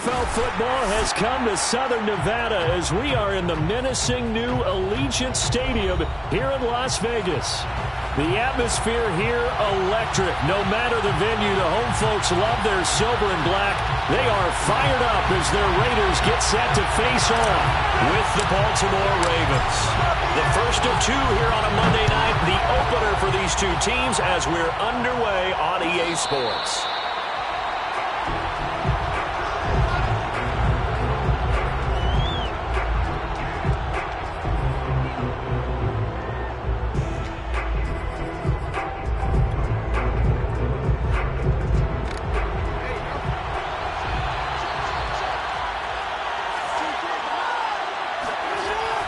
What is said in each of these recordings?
NFL football has come to Southern Nevada as we are in the menacing new Allegiant Stadium here in Las Vegas. The atmosphere here, electric. No matter the venue, the home folks love their silver and black. They are fired up as their Raiders get set to face off with the Baltimore Ravens. The first of two here on a Monday night, the opener for these two teams as we're underway on EA Sports.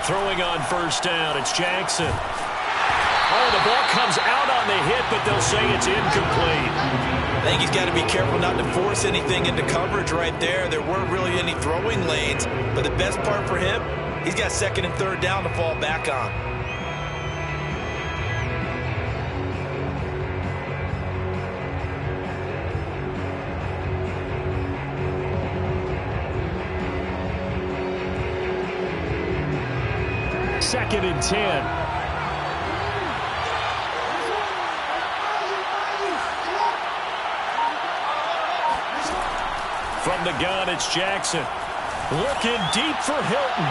Throwing on first down, it's Jackson. Oh, the ball comes out on the hit, but they'll say it's incomplete. I think he's got to be careful not to force anything into coverage right there. There weren't really any throwing lanes, but the best part for him, he's got second and third down to fall back on. Second and 10. From the gun, it's Jackson. Looking deep for Hilton.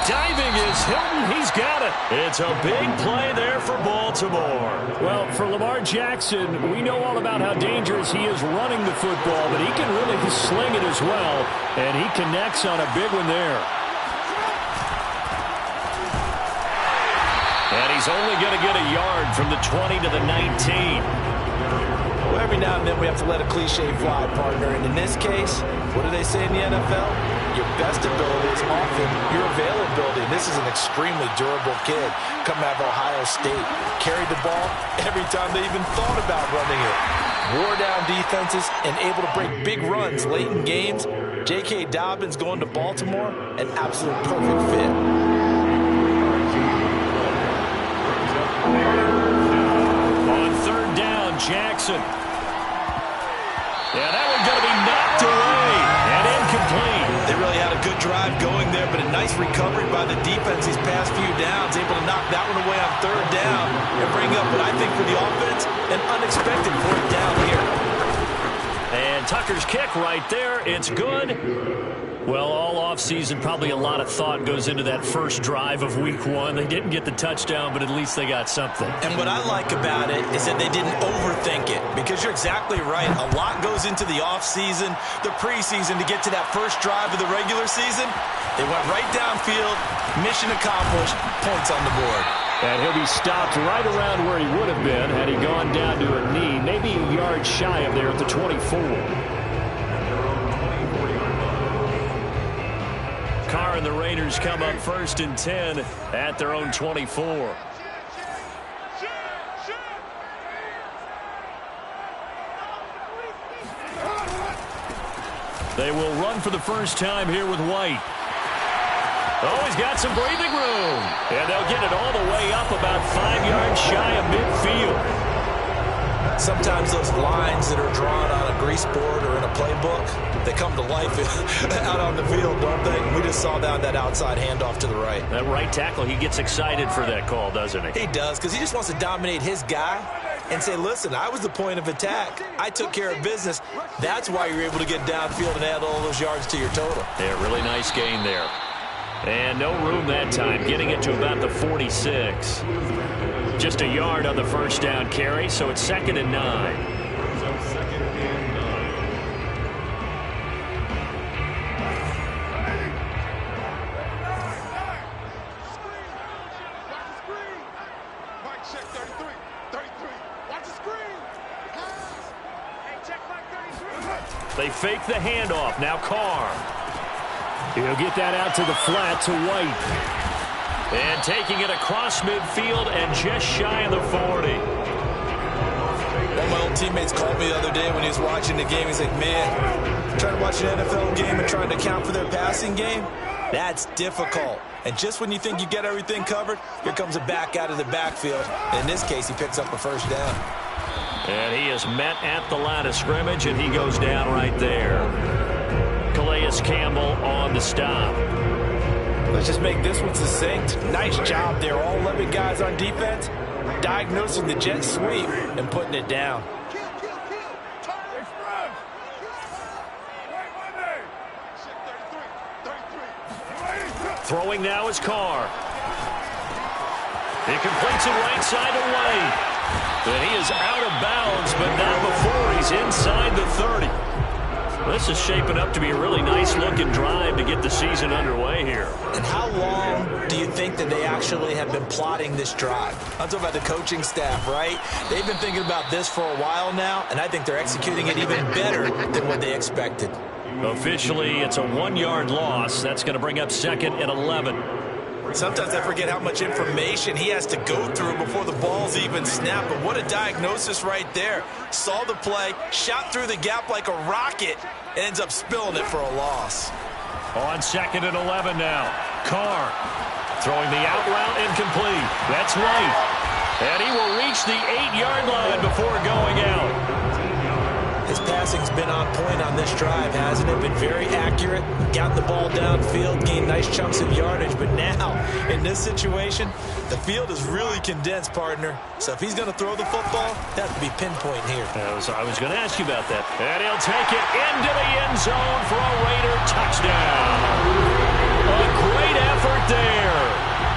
Diving is Hilton. He's got it. It's a big play there for Baltimore. Well, for Lamar Jackson, we know all about how dangerous he is running the football, but he can really sling it as well, and he connects on a big one there. And he's only going to get a yard from the 20 to the 19. Well, every now and then we have to let a cliche fly, partner. And in this case, what do they say in the NFL? Your best ability is often your availability. And this is an extremely durable kid coming out of Ohio State. Carried the ball every time they even thought about running it. Wore down defenses and able to break big runs late in games. J.K. Dobbins going to Baltimore, an absolute perfect fit. On third down, Jackson. Yeah, that one's going to be knocked away and incomplete. They really had a good drive going there, but a nice recovery by the defense these past few downs, able to knock that one away on third down and bring up what I think for the offense, an unexpected fourth down here. And Tucker's kick right there. It's good. Well, all offseason, probably a lot of thought goes into that first drive of week one. They didn't get the touchdown, but at least they got something. And what I like about it is that they didn't overthink it, because you're exactly right. A lot goes into the offseason, the preseason, to get to that first drive of the regular season. They went right downfield, mission accomplished, points on the board. And he'll be stopped right around where he would have been had he gone down to a knee, maybe a yard shy of there at the 24. Carr and the Raiders come up first and 10 at their own 24. They will run for the first time here with White. Oh, he's got some breathing room. And they'll get it all the way up about 5 yards shy of midfield. Sometimes those lines that are drawn on a grease board or in a playbook, they come to life out on the field, don't they? We just saw that outside handoff to the right. That right tackle, he gets excited for that call, doesn't he? He does, because he just wants to dominate his guy and say, listen, I was the point of attack. I took care of business. That's why you're able to get downfield and add all those yards to your total. Yeah, really nice gain there. And no room that time, getting it to about the 46. Just a yard on the first down carry, so it's 2nd and 9. They fake the handoff. Now Carr. He'll get that out to the flat to White. And taking it across midfield and just shy of the 40. One of my old teammates called me the other day when he was watching the game. He's like, man, trying to watch an NFL game and trying to account for their passing game, that's difficult. And just when you think you get everything covered, here comes a back out of the backfield. And in this case, he picks up a first down. And he is met at the line of scrimmage, and he goes down right there. Calais Campbell on the stop. Let's just make this one succinct. Nice job there. All 11 guys on defense diagnosing the jet sweep and putting it down. Throwing now is Carr. He completes it right side away. And he is out of bounds, but not before he's inside the 30. This is shaping up to be a really nice-looking drive to get the season underway here. And how long do you think that they actually have been plotting this drive? I'm talking about the coaching staff, right? They've been thinking about this for a while now, and I think they're executing it even better than what they expected. Officially, it's a 1-yard loss. That's going to bring up 2nd and 11. Sometimes I forget how much information he has to go through before the ball's even snapped. But what a diagnosis right there. Saw the play, shot through the gap like a rocket, and ends up spilling it for a loss. On 2nd and 11 now. Carr throwing the out route incomplete. That's White. And he will reach the 8-yard line before going out. His passing's been on point on this drive, hasn't it? Been very accurate, got the ball downfield, gained nice chunks of yardage. But now, in this situation, the field is really condensed, partner. So if he's going to throw the football, that has to be pinpoint here. I was going to ask you about that. And he'll take it into the end zone for a Raider touchdown. A great effort there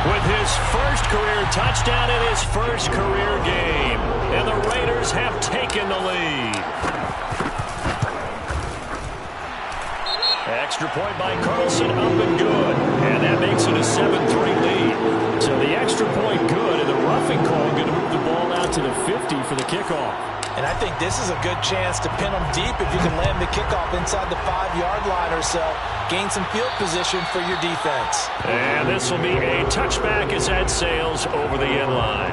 with his first career touchdown in his first career game. And the Raiders have taken the lead. Extra point by Carlson, up and good. And that makes it a 7-3 lead. So the extra point good, and the roughing call going to move the ball out to the 50 for the kickoff. And I think this is a good chance to pin them deep if you can land the kickoff inside the 5-yard line or so. Gain some field position for your defense. And this will be a touchback as that sails over the end line.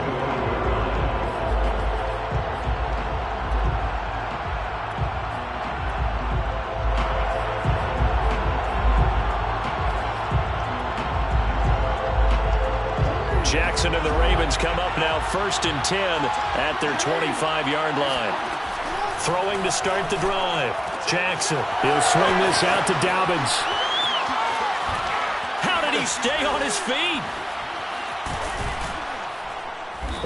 Jackson and the Ravens come up now 1st and 10 at their 25-yard line. Throwing to start the drive. Jackson, he'll swing this out to Dobbins. How did he stay on his feet?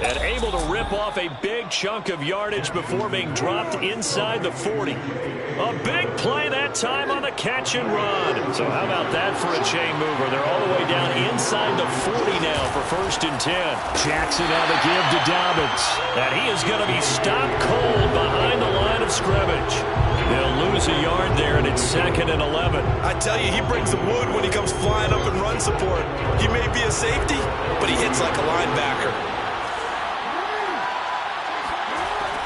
And able to rip off a big chunk of yardage before being dropped inside the 40. A big play that time on the catch and run. So how about that for a chain mover? They're all the way down inside the 40 now for 1st and 10. Jackson now the give to Dobbins. And he is going to be stopped cold behind the line of scrimmage. They'll lose a yard there, and it's 2nd and 11. I tell you, he brings the wood when he comes flying up in run support. He may be a safety, but he hits like a linebacker.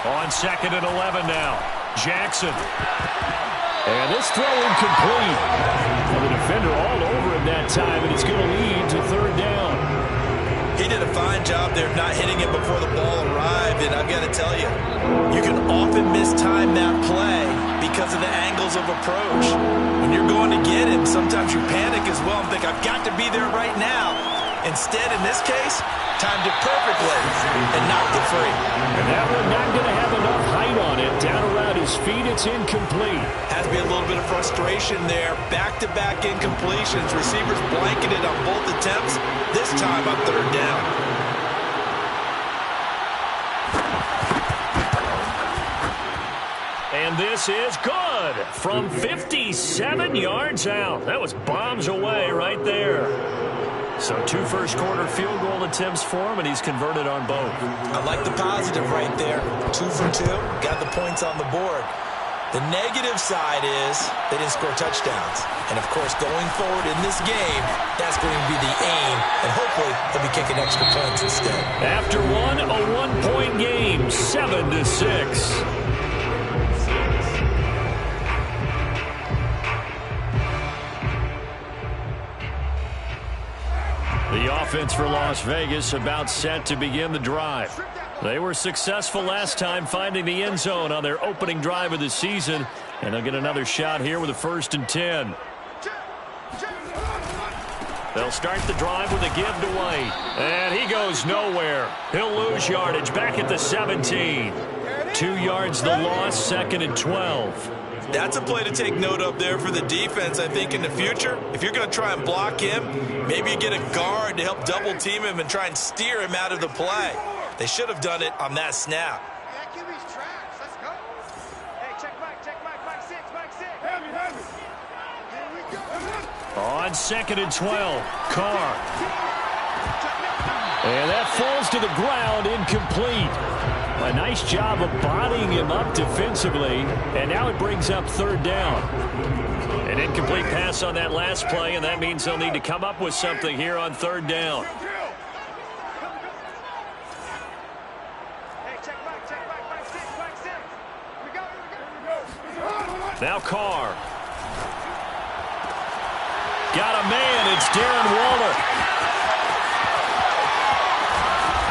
On 2nd and 11 now. Jackson. And this throw incomplete. And the defender all over him that time, and it's going to lead to 3rd down. He did a fine job there of not hitting it before the ball arrived, and I've got to tell you, you can often mistime that play because of the angles of approach. When you're going to get him, sometimes you panic as well and think, I've got to be there right now. Instead, in this case, timed it perfectly and knocked it free. And that one not going to have enough height on it. Down around his feet, it's incomplete. Has to be a little bit of frustration there. Back-to-back incompletions. Receivers blanketed on both attempts. This time on 3rd down. And this is good from 57 yards out. That was bombs away right there. So 2 first-quarter field goal attempts for him, and he's converted on both. I like the positive right there. 2 for 2. Got the points on the board. The negative side is they didn't score touchdowns. And, of course, going forward in this game, that's going to be the aim. And hopefully they'll be kicking extra points instead. After one, a 1-point game, 7-6. The offense for Las Vegas about set to begin the drive. They were successful last time finding the end zone on their opening drive of the season, and they'll get another shot here with a 1st and 10. They'll start the drive with a give to White, and he goes nowhere. He'll lose yardage back at the 17. 2 2 yards the loss, 2nd and 12. That's a play to take note of there for the defense, I think, in the future. If you're going to try and block him, maybe you get a guard to help double team him and try and steer him out of the play. They should have done it on that snap. On 2nd and 12, Carr. And that falls to the ground, incomplete. A nice job of bodying him up defensively, and now it brings up 3rd down. An incomplete pass on that last play, and that means they'll need to come up with something here on 3rd down. Now Carr. Got a man. It's Darren Waller.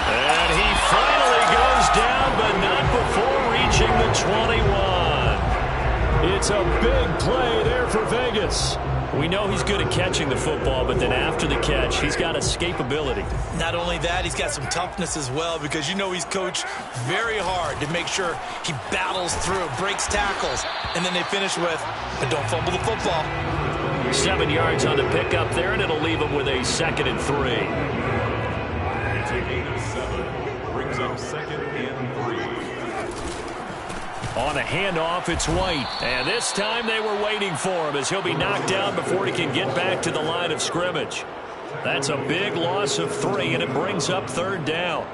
And he finally goes down, but not before reaching the 21. It's a big play there for Vegas. We know he's good at catching the football, but then after the catch, he's got escapability. Not only that, he's got some toughness as well, because you know he's coached very hard to make sure he battles through, breaks tackles, and then they finish with, but don't fumble the football. 7 yards on the pickup there, and it'll leave him with a 2nd and 3. It's a gain of 7. Brings up 2nd and 3. On a handoff, it's White. And this time they were waiting for him as he'll be knocked down before he can get back to the line of scrimmage. That's a big loss of 3, and it brings up 3rd down.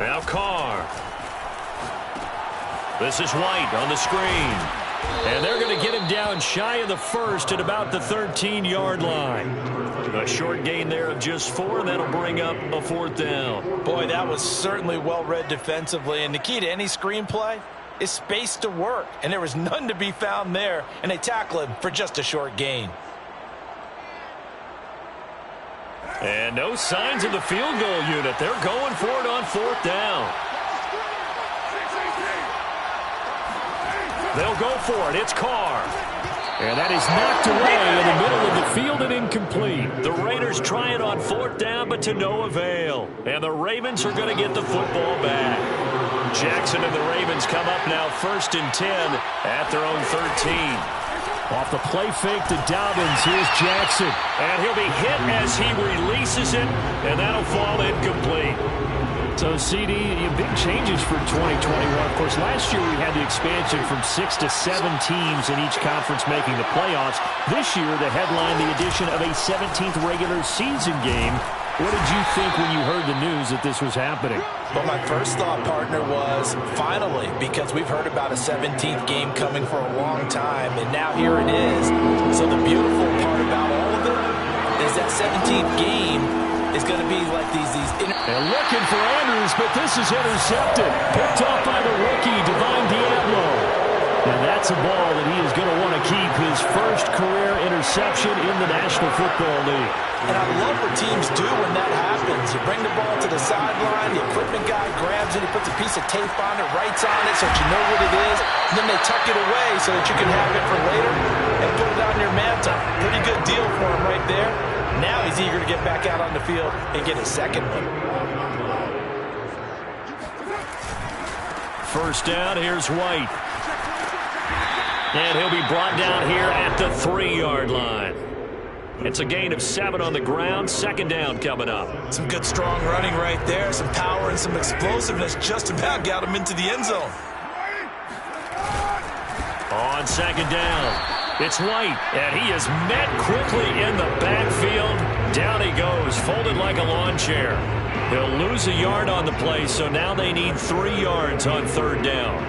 Now Carr. This is White on the screen. And they're going to get him down shy of the 1st at about the 13-yard line. A short gain there of just 4, and that'll bring up a 4th down. Boy, that was certainly well-read defensively. And the key to any screenplay is space to work. And there was none to be found there. And they tackle him for just a short gain. And no signs of the field goal unit. They're going for it on 4th down. They'll go for it. It's Carr. And that is knocked away in the middle of the field and incomplete. The Raiders try it on 4th down, but to no avail. And the Ravens are going to get the football back. Jackson and the Ravens come up now 1st and 10 at their own 13. Off the play fake to Dobbins, here's Jackson. And he'll be hit as he releases it, and that'll fall incomplete. So, CD, big changes for 2021. Of course, last year we had the expansion from 6 to 7 teams in each conference making the playoffs. This year, the headline, the addition of a 17th regular season game. What did you think when you heard the news that this was happening? Well, my first thought, partner, was finally, because we've heard about a 17th game coming for a long time, and now here it is. So the beautiful part about all of it is that 17th game is going to be like these and looking for Andrews, but this is intercepted. Picked off by the rookie, Divine Diablo. And that's a ball that he is going to want to keep, his first career interception in the National Football League. And I love what teams do when that happens. You bring the ball to the sideline, the equipment guy grabs it, he puts a piece of tape on it, writes on it so that you know what it is, and then they tuck it away so that you can have it for later and put it on your mantle. Pretty good deal for him right there. Now he's eager to get back out on the field and get his second one. First down, here's White. And he'll be brought down here at the 3-yard line. It's a gain of 7 on the ground. 2nd down coming up. Some good strong running right there. Some power and some explosiveness just about got him into the end zone. On 2nd down, it's White. And he is met quickly in the backfield. Down he goes, folded like a lawn chair. He'll lose a yard on the play, so now they need 3 yards on 3rd down.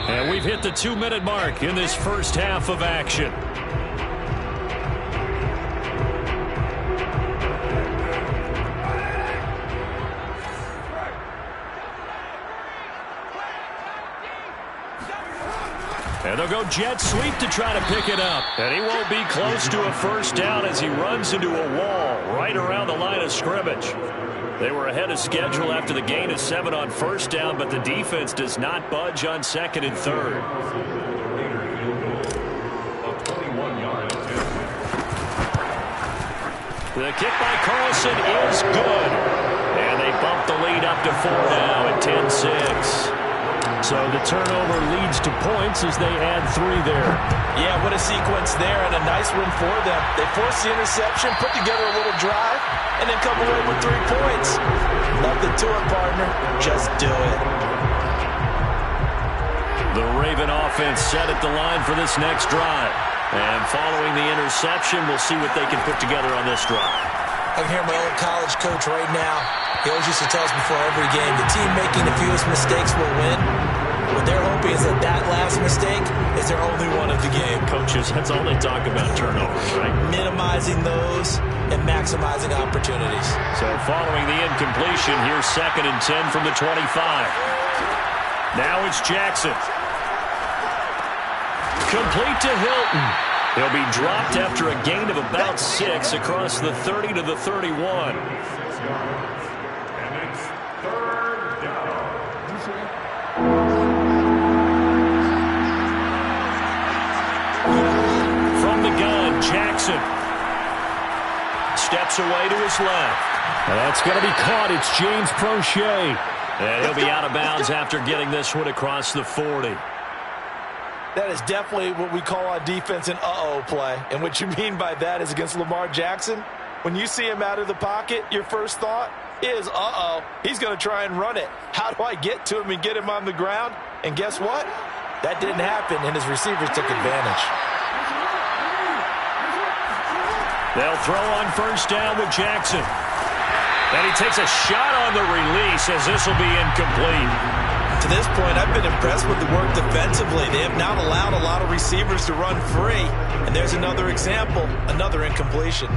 And we've hit the 2-minute mark in this first half of action. And they'll go jet sweep to try to pick it up. And he won't be close to a first down as he runs into a wall right around the line of scrimmage. They were ahead of schedule after the gain of 7 on first down, but the defense does not budge on second and third. The kick by Carlson is good. And they bump the lead up to 4 now at 10-6. So the turnover leads to points as they add 3 there. Yeah, what a sequence there, and a nice win for them. They forced the interception, put together a little drive, and then come away with 3 points. Nothing to it, partner. Just do it. The Raven offense set at the line for this next drive. And following the interception, we'll see what they can put together on this drive. I can hear my old college coach right now. He always used to tell us before every game, the team making the fewest mistakes will win. What they're hoping is that that last mistake is their only one of the game. Coaches, that's all they talk about, turnovers, right? Minimizing those and maximizing opportunities. So following the incompletion, here's 2nd and 10 from the 25. Now it's Jackson. Complete to Hilton. He'll be dropped after a gain of about 6 across the 30 to the 31. From the gun, Jackson steps away to his left. That's going to be caught. It's James Prochet. And he'll be out of bounds after getting this one across the 40. That is definitely what we call on defense an uh-oh play. And what you mean by that is against Lamar Jackson, when you see him out of the pocket, your first thought is, uh-oh, he's going to try and run it. How do I get to him and get him on the ground? And guess what? That didn't happen, and his receivers took advantage. They'll throw on first down with Jackson. And he takes a shot on the release as this will be incomplete. To this point, I've been impressed with the work defensively. They have not allowed a lot of receivers to run free. And there's another example, another incompletion.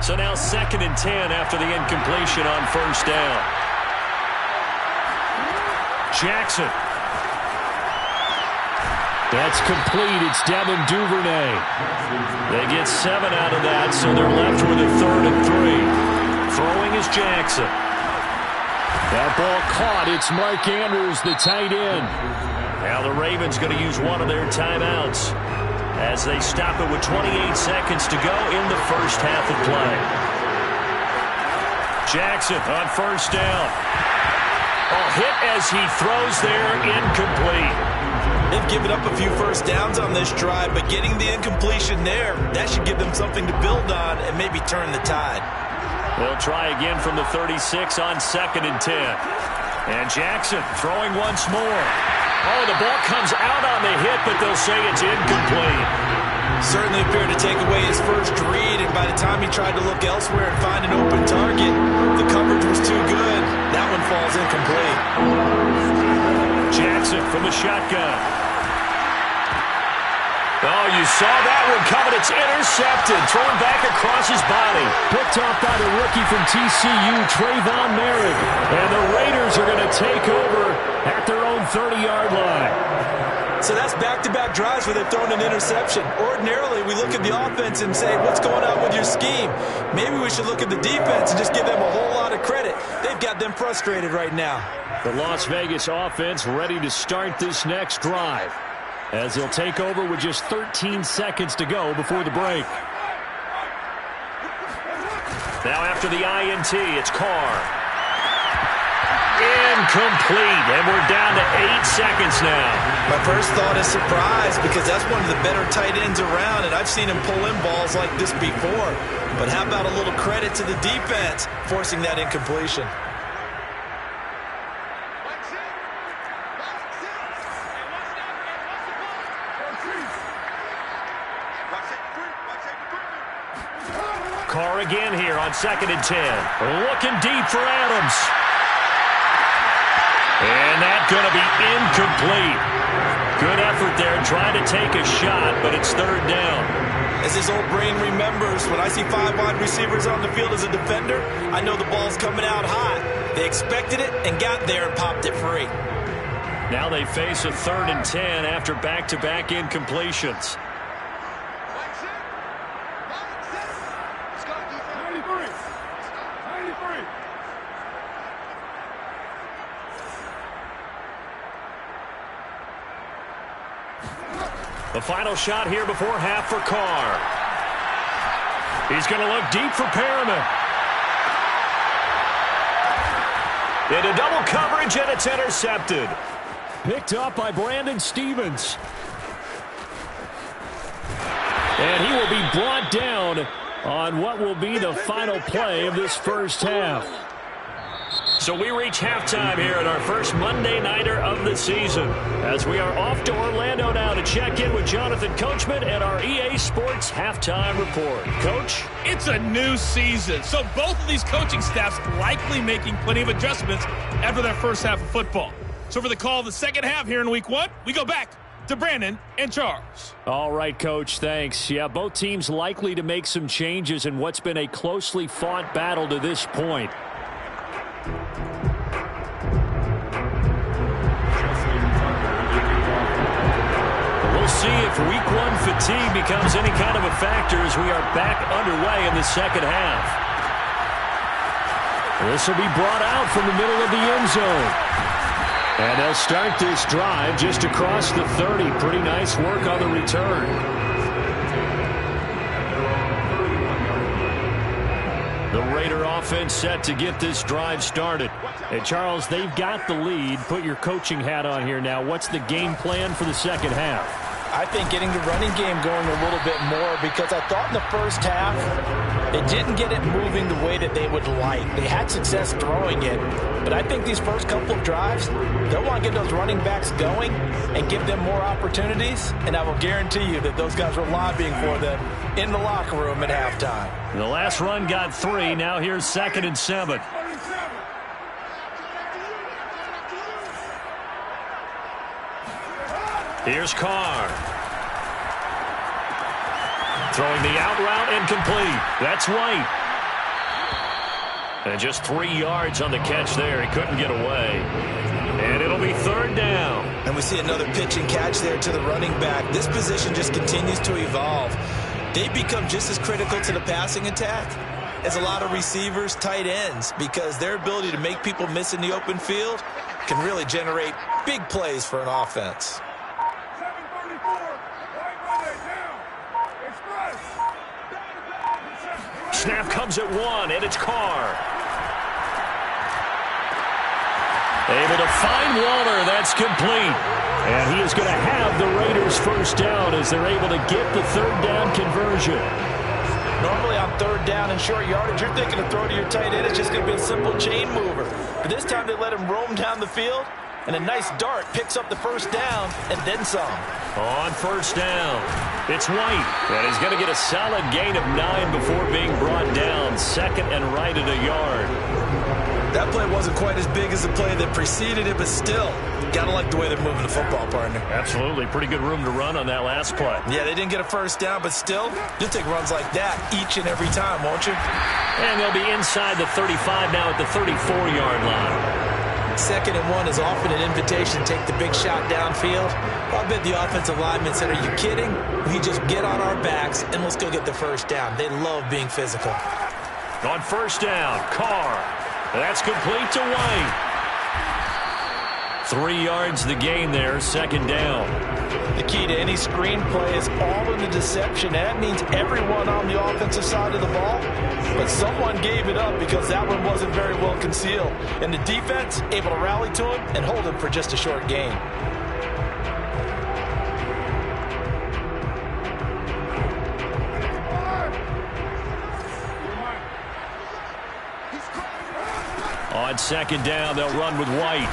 So now 2nd and 10 after the incompletion on first down. Jackson. That's complete. It's Devin Duvernay. They get 7 out of that, so they're left with a 3rd and 3. Throwing is Jackson. That ball caught. It's Mark Andrews, the tight end. Now the Ravens going to use one of their timeouts as they stop it with 28 seconds to go in the first half of play. Jackson on first down. Oh, hit as he throws there, incomplete. They've given up a few first downs on this drive, but getting the incompletion there, that should give them something to build on and maybe turn the tide. They'll try again from the 36 on 2nd and 10. And Jackson throwing once more. Oh, the ball comes out on the hit, but they'll say it's incomplete. Certainly appeared to take away his first read, and by the time he tried to look elsewhere and find an open target, the coverage was too good. That one falls incomplete. Jackson from the shotgun. Oh, you saw that one coming. It's intercepted. Thrown back across his body. Picked off by the rookie from TCU, Trayvon Merrick. And the Raiders are going to take over at their own 30-yard line. So that's back-to-back drives where they've thrown an interception. Ordinarily, we look at the offense and say, what's going on with your scheme? Maybe we should look at the defense and just give them a whole lot of credit. They've got them frustrated right now. The Las Vegas offense ready to start this next drive as they'll take over with just 13 seconds to go before the break. Now after the INT, it's Carr. Incomplete, and we're down to 8 seconds now. My first thought is surprise because that's one of the better tight ends around, and I've seen him pull in balls like this before. But how about a little credit to the defense forcing that incompletion? Carr again here on 2nd and 10. Looking deep for Adams. And that's going to be incomplete. Good effort there trying to take a shot, but it's 3rd down. As his old brain remembers, when I see 5 wide receivers on the field as a defender, I know the ball's coming out hot. They expected it and got there and popped it free. Now they face a 3rd and 10 after back-to-back incompletions. The final shot here before half for Carr. He's going to look deep for Perriman. Into double coverage, and it's intercepted. Picked up by Brandon Stephens. And he will be brought down on what will be the final play of this first half. So we reach halftime here at our first Monday Nighter of the season, as we are off to Orlando now to check in with Jonathan Coachman and our EA Sports Halftime Report. Coach? It's a new season, so both of these coaching staffs likely making plenty of adjustments after their first half of football. So for the call of the second half here in week 1, we go back to Brandon and Charles. All right, Coach, thanks. Yeah, both teams likely to make some changes in what's been a closely fought battle to this point. We'll see if week 1 fatigue becomes any kind of a factor as we are back underway in the second half. This will be brought out from the middle of the end zone. And they'll start this drive just across the 30. Pretty nice work on the return. The Raider offense set to get this drive started. And Charles, they've got the lead. Put your coaching hat on here now. What's the game plan for the second half? I think getting the running game going a little bit more, because I thought in the first half it didn't get it moving the way that they would like. They had success throwing it, but I think these first couple of drives, they'll want to get those running backs going and give them more opportunities, and I will guarantee you that those guys were lobbying for them in the locker room at halftime. The last run got 3. Now here's 2nd and 7. Here's Carr. Throwing the out route incomplete. That's White. And just 3 yards on the catch there. He couldn't get away. And it'll be 3rd down. And we see another pitch and catch there to the running back. This position just continues to evolve. They become just as critical to the passing attack as a lot of receivers, tight ends, because their ability to make people miss in the open field can really generate big plays for an offense. Snap comes at 1, and it's Carr. Able to find Waller. That's complete. And he is going to have the Raiders first down as they're able to get the 3rd down conversion. Normally on 3rd down and short yardage, you're thinking to throw to your tight end. It's just going to be a simple chain mover. But this time they let him roam down the field, and a nice dart picks up the first down and then some. On 1st down, it's White. And he's going to get a solid gain of 9 before being brought down. 2nd and right at a yard. That play wasn't quite as big as the play that preceded it, but still, gotta like the way they're moving the football, partner. Absolutely. Pretty good room to run on that last play. Yeah, they didn't get a first down, but still, you'll take runs like that each and every time, won't you? And they'll be inside the 35 now at the 34-yard line. 2nd and 1 is often an invitation to take the big shot downfield. I bet the offensive lineman said, are you kidding? We just get on our backs and let's go get the first down. They love being physical. On 1st down, Carr. That's complete to White. 3 yards the gain there, 2nd down. The key to any screenplay is all in the deception. That means everyone on the offensive side of the ball, but someone gave it up because that one wasn't very well concealed. And the defense able to rally to him and hold him for just a short gain. On 2nd down, they'll run with White.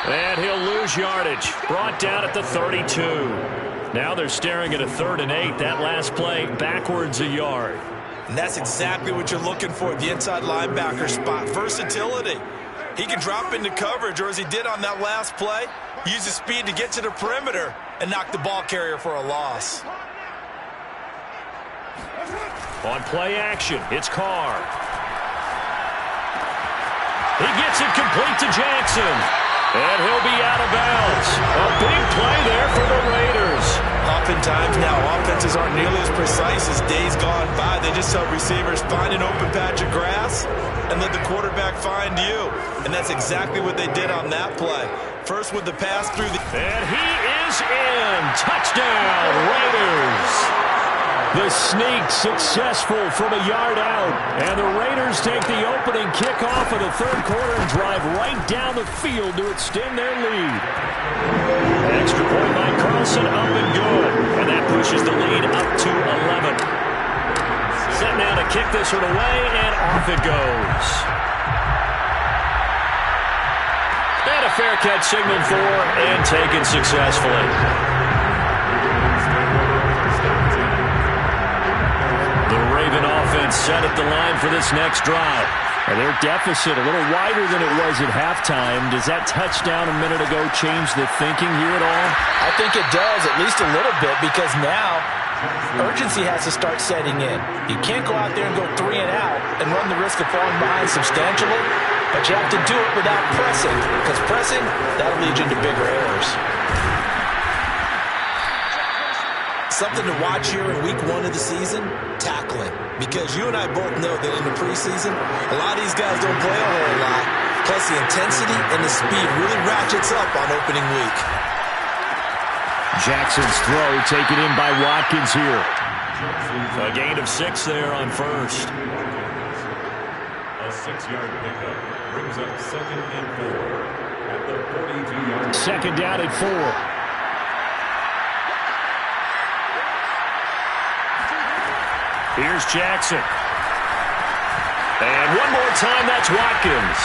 And he'll lose yardage. Brought down at the 32. Now they're staring at a 3rd and 8. That last play backwards a yard. And that's exactly what you're looking for, the inside linebacker spot. Versatility. He can drop into coverage, or as he did on that last play, use his speed to get to the perimeter and knock the ball carrier for a loss. On play action, it's Carr. He gets it complete to Jackson. And he'll be out of bounds. A big play there for the Raiders. Oftentimes now, offenses aren't nearly as precise as days gone by. They just tell receivers, find an open patch of grass and let the quarterback find you. And that's exactly what they did on that play. First with the pass through the... And he is in. Touchdown, Raiders. The sneak successful from a yard out. And the Raiders take the opening kickoff of the third quarter and drive right down the field to extend their lead. Extra point by Carlson, up and good. And that pushes the lead up to 11. Set now to kick this one away, and off it goes. And a fair catch signaled for and taken successfully. The Raven offense set at the line for this next drive. And their deficit a little wider than it was at halftime. Does that touchdown a minute ago change the thinking here at all? I think it does, at least a little bit, because now urgency has to start setting in. You can't go out there and go 3 and out and run the risk of falling behind substantially, but you have to do it without pressing, because pressing, that'll lead you into bigger errors. Something to watch here in week 1 of the season, tackling. Because you and I both know that in the preseason, a lot of these guys don't play a whole lot. Plus the intensity and the speed really ratchets up on opening week. Jackson's throw taken in by Watkins here. A gain of 6 there on first. A 6-yard pickup brings up 2nd and 4 at the 42-yard line. Second down at 4. Here's Jackson. And one more time, that's Watkins.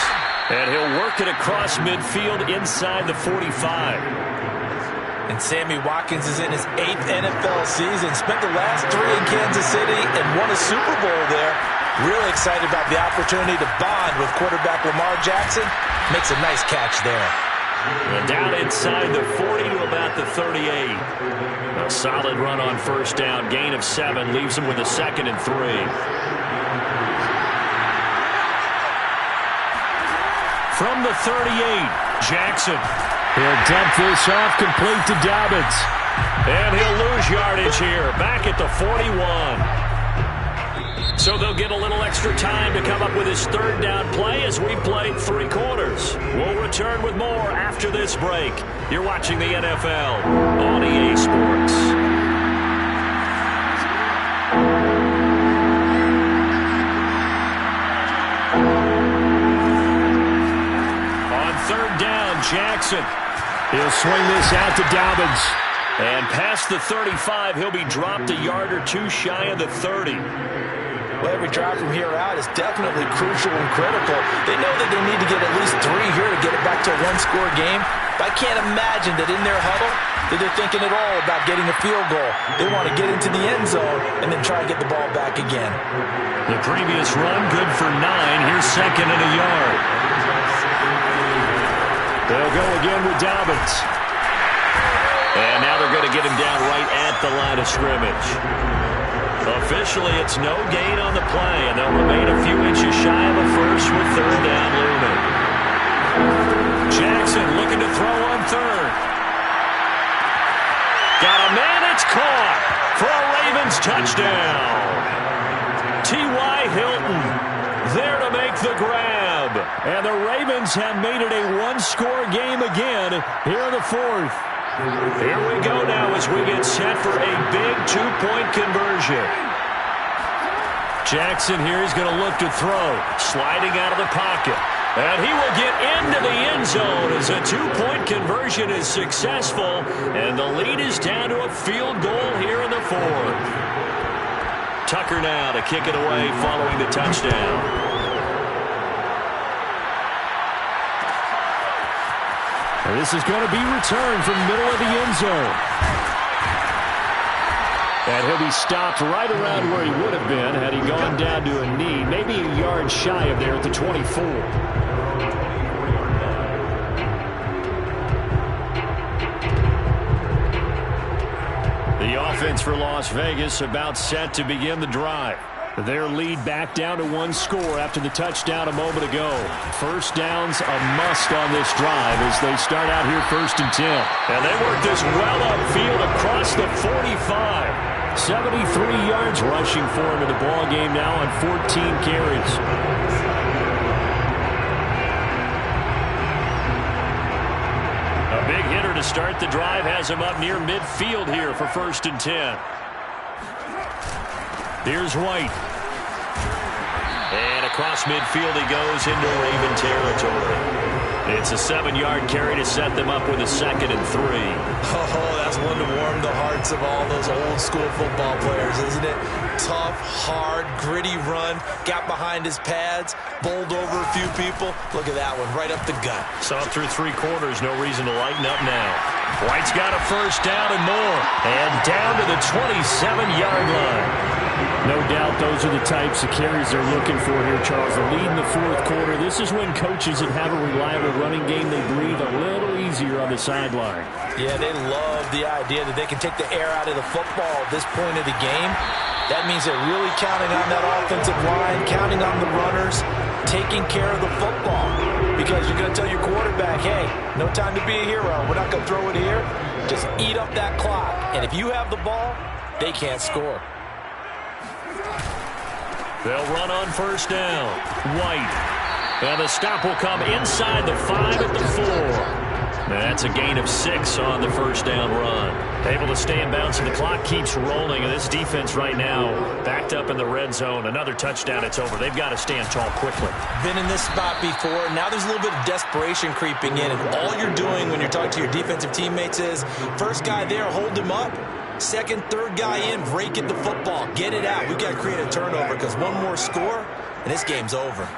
And he'll work it across midfield inside the 45. And Sammy Watkins is in his 8th NFL season. Spent the last 3 in Kansas City and won a Super Bowl there. Really excited about the opportunity to bond with quarterback Lamar Jackson. Makes a nice catch there. And down inside the 40 to about the 38. A solid run on first down. Gain of 7 leaves him with a 2nd and 3. From the 38, Jackson. He'll dump this off complete to Dobbins. And he'll lose yardage here. Back at the 41. So they'll get a little extra time to come up with his third down play as we've played 3 quarters. We'll return with more after this break. You're watching the NFL on EA Sports. On third down, Jackson. He'll swing this out to Dobbins. And past the 35, he'll be dropped a yard or 2 shy of the 30. Well, every drive from here out is definitely crucial and critical. They know that they need to get at least 3 here to get it back to a 1-score game. But I can't imagine that in their huddle that they're thinking at all about getting a field goal. They want to get into the end zone and then try to get the ball back again. The previous run, good for 9. Here's 2nd and a yard. They'll go again with Dobbins. And now they're going to get him down right at the line of scrimmage. Officially, it's no gain on the play, and they'll remain a few inches shy of a first with third down looming. Jackson looking to throw on third. Got a man, it's caught for a Ravens touchdown. T.Y. Hilton there to make the grab. And the Ravens have made it a 1-score game again here in the 4th. Here we go now as we get set for a big 2-point conversion. Jackson here is going to look to throw. Sliding out of the pocket. And he will get into the end zone as a 2-point conversion is successful. And the lead is down to a field goal here in the 4th. Tucker now to kick it away following the touchdown. And this is going to be returned from the middle of the end zone. And he'll be stopped right around where he would have been had he gone down to a knee, maybe a yard shy of there at the 24. The offense for Las Vegas about set to begin the drive. Their lead back down to 1 score after the touchdown a moment ago. First down's a must on this drive as they start out here 1st and 10. And they work this well upfield across the 45. 73 yards rushing for him in the ball game now on 14 carries. A big hitter to start the drive has him up near midfield here for 1st and 10. Here's White. And across midfield he goes into Raven territory. It's a 7-yard carry to set them up with a 2nd and 3. Oh, that's one to warm the hearts of all those old school football players, isn't it? Tough, hard, gritty run. Got behind his pads, bowled over a few people. Look at that one, right up the gut. Saw it through 3 quarters. No reason to lighten up now. White's got a first down and more. And down to the 27-yard line. No doubt those are the types of carries they're looking for here, Charles. The lead in the 4th quarter. This is when coaches that have a reliable running game, they breathe a little easier on the sideline. Yeah, they love the idea that they can take the air out of the football at this point of the game. That means they're really counting on that offensive line, counting on the runners, taking care of the football. Because you're going to tell your quarterback, hey, no time to be a hero. We're not going to throw it here. Just eat up that clock. And if you have the ball, they can't score. They'll run on first down. White. And the stop will come inside the 5 at the 4. That's a gain of 6 on the first down run. Able to stay in bounds, and the clock keeps rolling. And this defense right now backed up in the red zone. Another touchdown, it's over. They've got to stand tall quickly. Been in this spot before. Now there's a little bit of desperation creeping in. And all you're doing when you're talking to your defensive teammates is, first guy there, hold him up. Second, third guy in, break at the football. Get it out. We've got to create a turnover because one more score, and this game's over.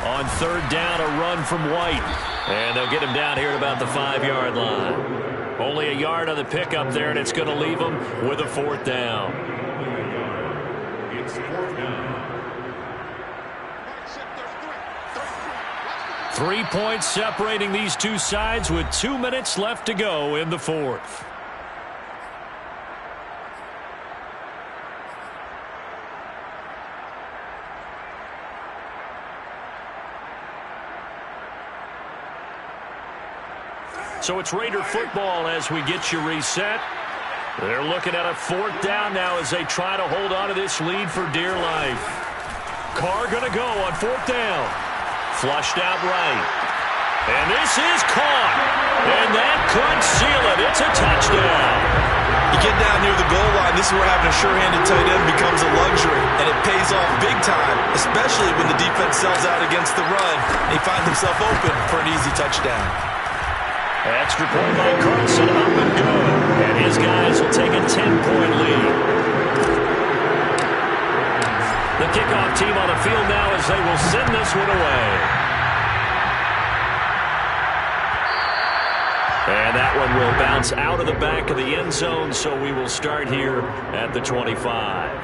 On third down, a run from White. And they'll get him down here at about the 5-yard line. Only a yard on the pickup there, and it's going to leave him with a 4th down. It's 4th down. 3 points separating these two sides with 2 minutes left to go in the 4th. So it's Raider football as we get you reset. They're looking at a 4th down now as they try to hold on to this lead for dear life. Carr going to go on 4th down. Flushed out right. And this is caught. And that could seal it. It's a touchdown. You get down near the goal line, this is where having a sure-handed tight end becomes a luxury. And it pays off big time, especially when the defense sells out against the run. And he finds himself open for an easy touchdown. Extra point by Carson, up and good. And his guys will take a 10-point lead. The kickoff team on the field now as they will send this one away. And that one will bounce out of the back of the end zone, so we will start here at the 25.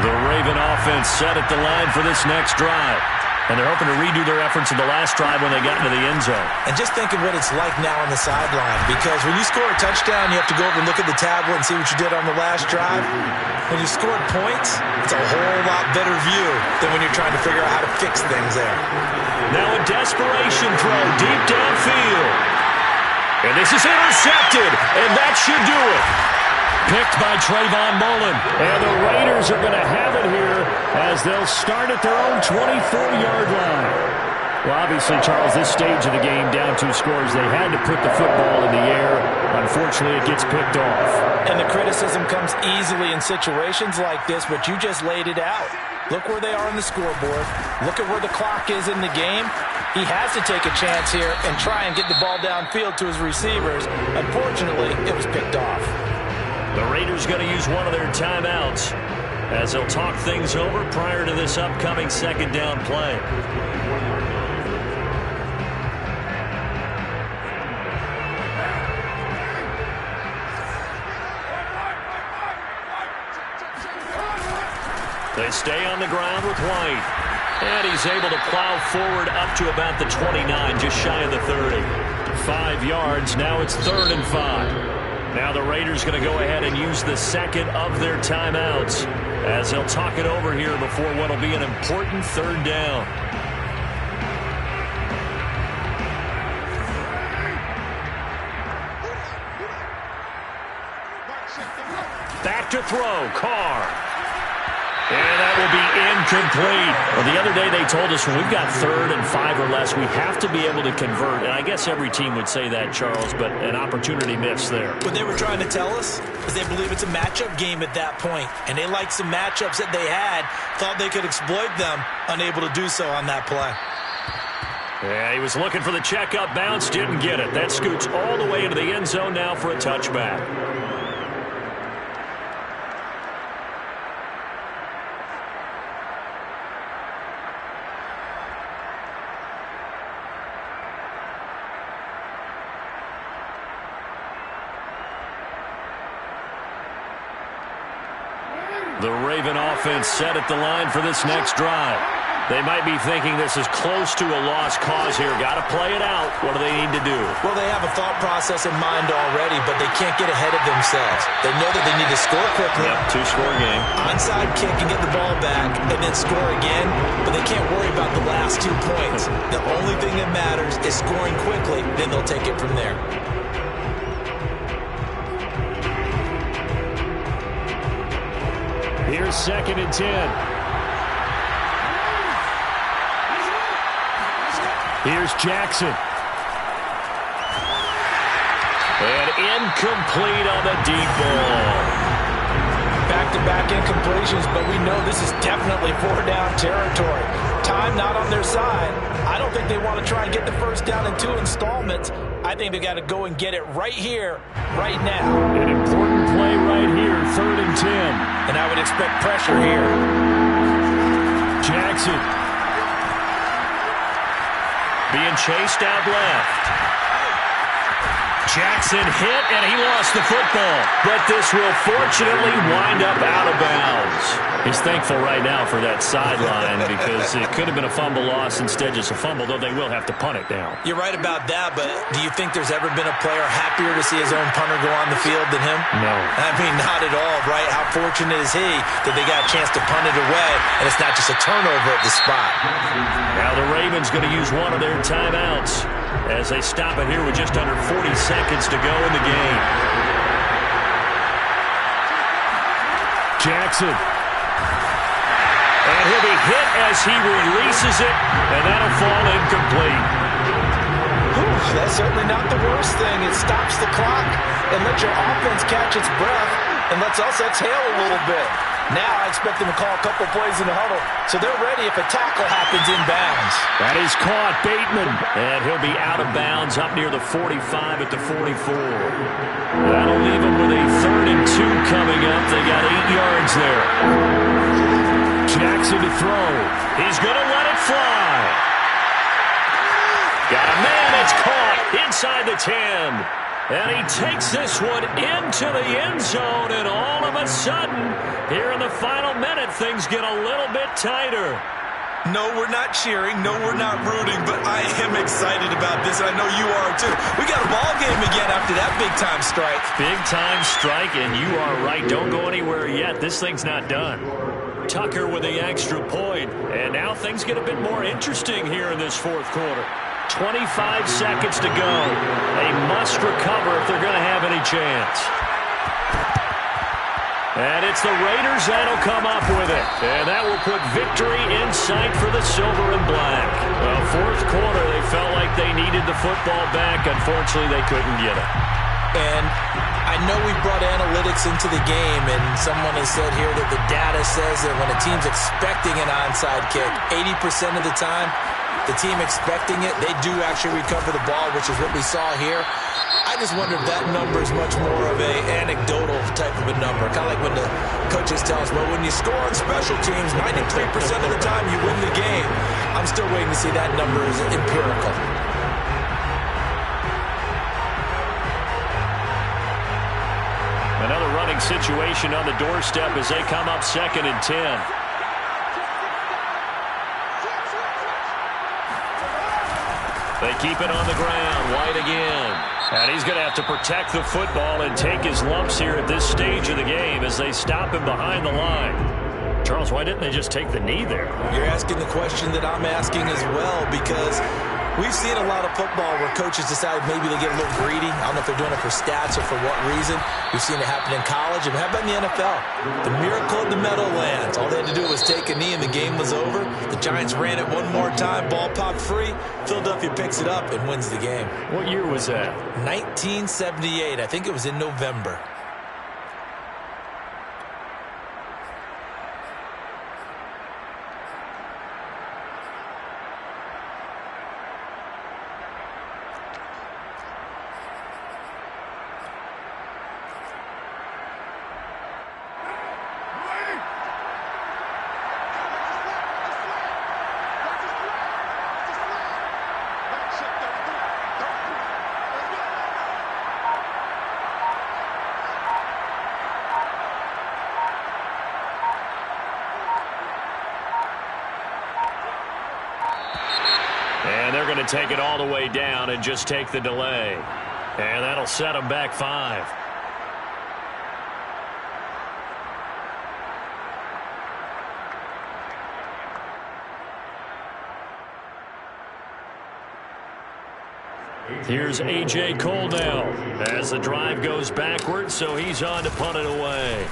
The Raven offense set at the line for this next drive. And they're hoping to redo their efforts in the last drive when they got into the end zone. And just think of what it's like now on the sideline. Because when you score a touchdown, you have to go over and look at the tablet and see what you did on the last drive. When you scored points, it's a whole lot better view than when you're trying to figure out how to fix things there. Now a desperation throw deep downfield. And this is intercepted. And that should do it. Picked by Trayvon Mullen. And the Raiders are going to have it here as they'll start at their own 24-yard line. Well, obviously, Charles, this stage of the game, down 2 scores, they had to put the football in the air. Unfortunately, it gets picked off. And the criticism comes easily in situations like this, but you just laid it out. Look where they are on the scoreboard. Look at where the clock is in the game. He has to take a chance here and try and get the ball downfield to his receivers. Unfortunately, it was picked off. The Raiders going to use one of their timeouts as they'll talk things over prior to this upcoming 2nd down play. They stay on the ground with White. And he's able to plow forward up to about the 29, just shy of the 30. 5 yards, now it's 3rd and 5. Now the Raiders going to go ahead and use the second of their timeouts as they'll talk it over here before what will be an important third down. Back to throw, Carr. And that will be incomplete. Well, the other day they told us when we've got 3rd and 5 or less, we have to be able to convert. And I guess every team would say that, Charles, but an opportunity missed there. What they were trying to tell us is they believe it's a matchup game at that point. And they liked some matchups that they had, thought they could exploit them, unable to do so on that play. Yeah, he was looking for the checkup bounce, didn't get it. That scoots all the way into the end zone now for a touchback. The Raven offense set at the line for this next drive. They might be thinking this is close to a lost cause here. Got to play it out. What do they need to do? Well, they have a thought process in mind already, but they can't get ahead of themselves. They know that they need to score quickly. Yep, 2-score game. Onside kick and get the ball back and then score again, but they can't worry about the last 2 points. The only thing that matters is scoring quickly, then they'll take it from there. Here's 2nd and 10. Here's Jackson. And incomplete on the deep ball. Back-to-back incompletions, but we know this is definitely 4-down territory. Time not on their side. I don't think they want to try and get the first down in 2 installments. I think they got to go and get it right here, right now. An important play right here, 3rd and 10. And I would expect pressure here. Jackson. Being chased out left. Jackson hit, and he lost the football. But this will fortunately wind up out of bounds. He's thankful right now for that sideline because it could have been a fumble loss, instead just a fumble, though they will have to punt it down. You're right about that, but do you think there's ever been a player happier to see his own punter go on the field than him? No. I mean, not at all, right? How fortunate is he that they got a chance to punt it away, and it's not just a turnover at the spot. Now the Ravens going to use one of their timeouts as they stop it here with just under 40 seconds to go in the game. Jackson. And he'll be hit as he releases it, and that'll fall incomplete. That's certainly not the worst thing. It stops the clock and lets your offense catch its breath and lets us exhale a little bit. Now I expect them to call a couple plays in the huddle, so they're ready if a tackle happens in bounds. That is caught, Bateman. And he'll be out of bounds up near the 45 at the 44. That'll leave them with a 3rd and 2 coming up. They got 8 yards there. Jackson to throw. He's going to let it fly. Got a man that's caught inside the 10. And he takes this one into the end zone, and all of a sudden, here in the final minute, things get a little bit tighter. No, we're not cheering. No, we're not rooting, but I am excited about this. I know you are, too. We got a ball game again after that big-time strike. Big-time strike, and you are right. Don't go anywhere yet. This thing's not done. Tucker with the extra point, and now things get a bit more interesting here in this 4th quarter. 25 seconds to go. They must recover if they're going to have any chance. And it's the Raiders that'll come up with it. And that will put victory in sight for the silver and black. Well, 4th quarter, they felt like they needed the football back. Unfortunately, they couldn't get it. And I know we brought analytics into the game, and someone has said here that the data says that when a team's expecting an onside kick, 80% of the time, the team expecting it, they do actually recover the ball, which is what we saw here. I just wonder if that number is much more of a anecdotal type of a number. Kind of like when the coaches tell us, well, when you score on special teams, 93% of the time you win the game. I'm still waiting to see that number as empirical. Another running situation on the doorstep as they come up 2nd and 10. They keep it on the ground. White again. And he's going to have to protect the football and take his lumps here at this stage of the game as they stop him behind the line. Charles, why didn't they just take the knee there? You're asking the question that I'm asking as well, because we've seen a lot of football where coaches decide maybe they get a little greedy. I don't know if they're doing it for stats or for what reason. We've seen it happen in college. And how about in the NFL? The miracle of the Meadowlands. All they had to do was take a knee and the game was over. The Giants ran it one more time. Ball popped free. Philadelphia picks it up and wins the game. What year was that? 1978. I think it was in November. And they're going to take it all the way down and just take the delay. And that'll set them back 5. Here's A.J. Cole now as the drive goes backwards, so he's on to punt it away.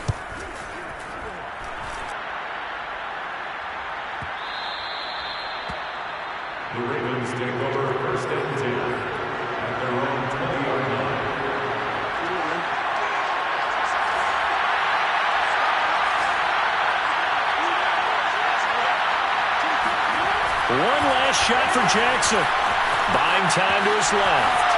The Ravens take over first and 10 at their own 20-yard line. One last shot for Jackson. Buying time to his left.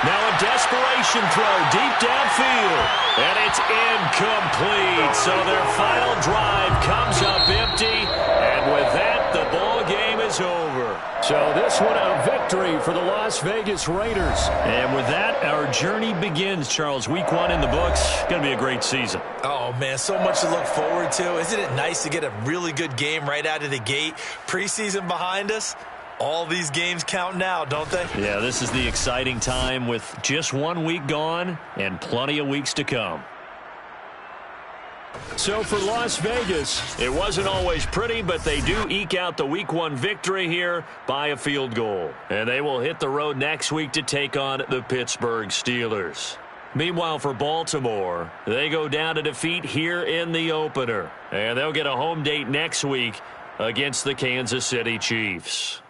Now a desperation throw deep downfield. And it's incomplete. So their final drive comes up empty. And with that, the ball game is over. So this one a victory for the Las Vegas Raiders. And with that, our journey begins, Charles. Week 1 in the books. Going to be a great season. Oh, man, so much to look forward to. Isn't it nice to get a really good game right out of the gate? Preseason behind us. All these games count now, don't they? Yeah, this is the exciting time with just 1 week gone and plenty of weeks to come. So for Las Vegas, it wasn't always pretty, but they do eke out the Week 1 victory here by a field goal. And they will hit the road next week to take on the Pittsburgh Steelers. Meanwhile, for Baltimore, they go down to defeat here in the opener. And they'll get a home date next week against the Kansas City Chiefs.